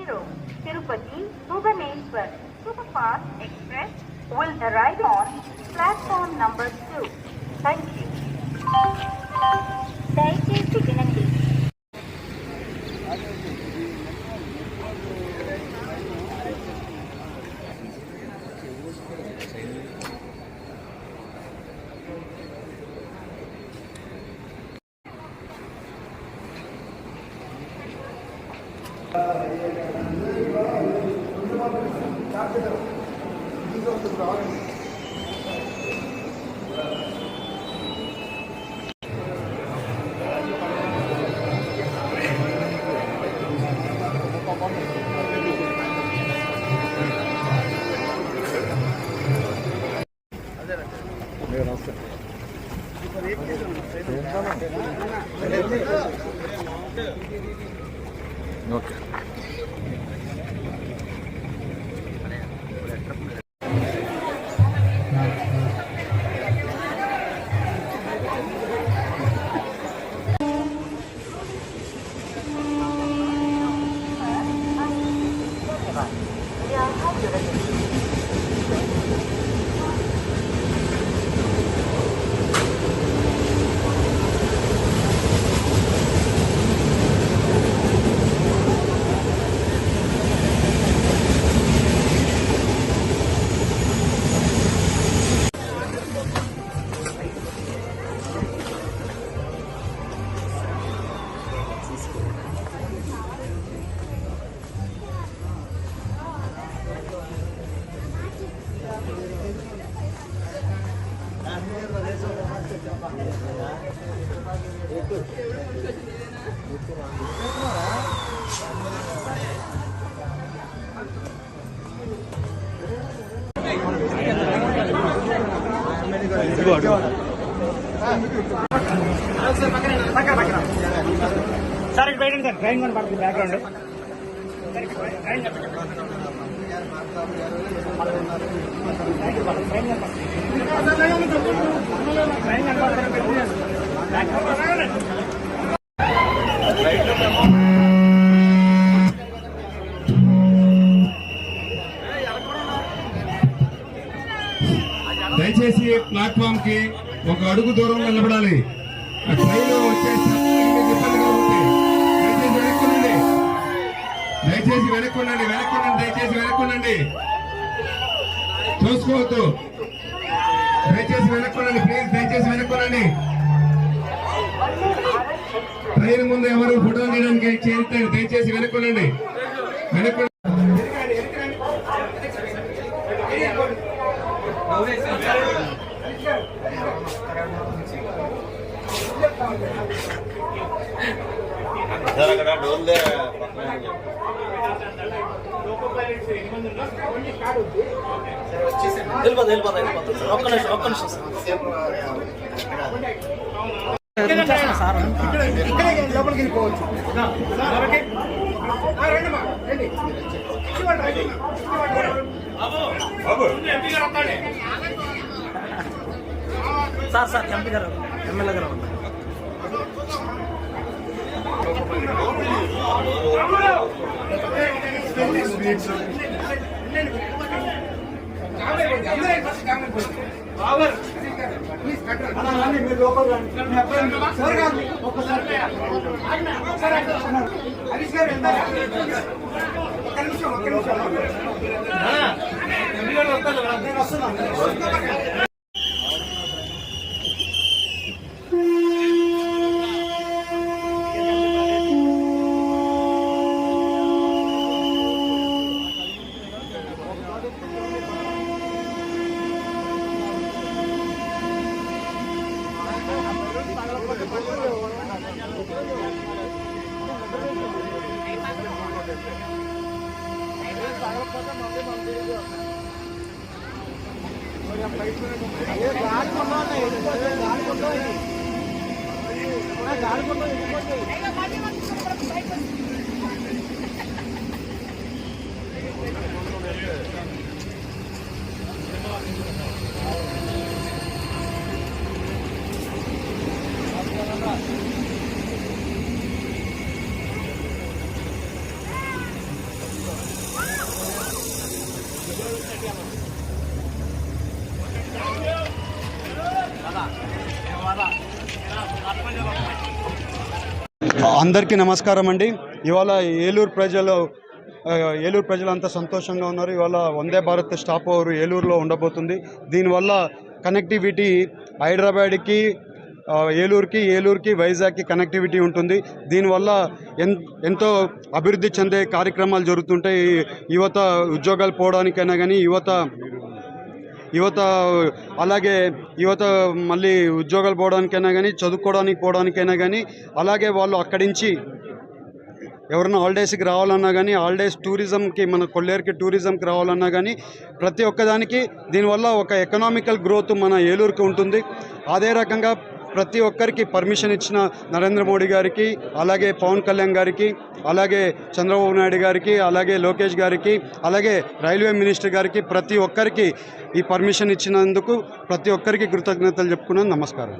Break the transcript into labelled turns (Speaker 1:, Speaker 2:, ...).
Speaker 1: metro, Tirupati Bhubaneswar Superfast Express will arrive on platform number 2. Thank you. దయచేసి వినండి.
Speaker 2: Okay
Speaker 3: sir ఇటు బయట sir train కొని పడుతుంది బ్యాక్గ్రౌండ్
Speaker 4: దయచేసి ప్లాట్ఫామ్ కి ఒక అడుగు దూరంలో నిలబడాలి. ట్రైన్ వచ్చే ఇబ్బంది కలుగుతుంది. దయచేసి వెనక్కుండండి. దయచేసి వెనక్కుండండి. చూసుకోవద్దు. దయచేసి వెనక్కుండండి. ప్లీజ్ దయచేసి వెనక్కుండండి. ట్రైన్ ముందు ఎవరు ఫోటో తీయడానికి చేస్తారు. దయచేసి వెనక్కుండండి. వెనక్కు
Speaker 2: సార్ అక్కడ డోర్లే ఒక్క నిమిషం సార్
Speaker 3: లోపలికి వెళ్ళిపోవచ్చు. సార్ ఎంపీ గారు ఎమ్మెల్యే గారు
Speaker 5: అందరికీ నమస్కారం అండి. ఇవాళ ఏలూరు ప్రజలంతా సంతోషంగా ఉన్నారు. ఇవాళ వందే భారత్ స్టాప్ ఓవర్ ఏలూరులో ఉండబోతుంది. దీనివల్ల కనెక్టివిటీ హైదరాబాద్కి, ఏలూరుకి వైజాగ్కి కనెక్టివిటీ ఉంటుంది. దీనివల్ల ఎంతో అభివృద్ధి చెందే కార్యక్రమాలు జరుగుతుంటాయి. యువత ఉద్యోగాలు పోవడానికైనా కానీ, యువత అలాగే యువత మళ్ళీ ఉద్యోగాలు పోవడానికైనా కానీ, పోవడానికైనా కానీ, అలాగే వాళ్ళు అక్కడి నుంచి ఎవరైనా హాలిడేస్కి రావాలన్నా కానీ, హాలిడేస్ టూరిజంకి, మన కొల్లేరుకి టూరిజంకి రావాలన్నా కానీ, ప్రతి ఒక్కదానికి దీనివల్ల ఒక ఎకనామికల్ గ్రోత్ మన ఏలూరుకి ఉంటుంది. అదే రకంగా ప్రతి ఒక్కరికి పర్మిషన్ ఇచ్చిన నరేంద్ర మోడీ గారికి, అలాగే పవన్ కళ్యాణ్ గారికి, అలాగే చంద్రబాబు నాయుడు గారికి, అలాగే లోకేష్ గారికి, అలాగే రైల్వే మినిస్టర్ గారికి, ప్రతి ఒక్కరికి ఈ పర్మిషన్ ఇచ్చినందుకు ప్రతి ఒక్కరికి కృతజ్ఞతలు చెప్పుకున్నాను. నమస్కారం.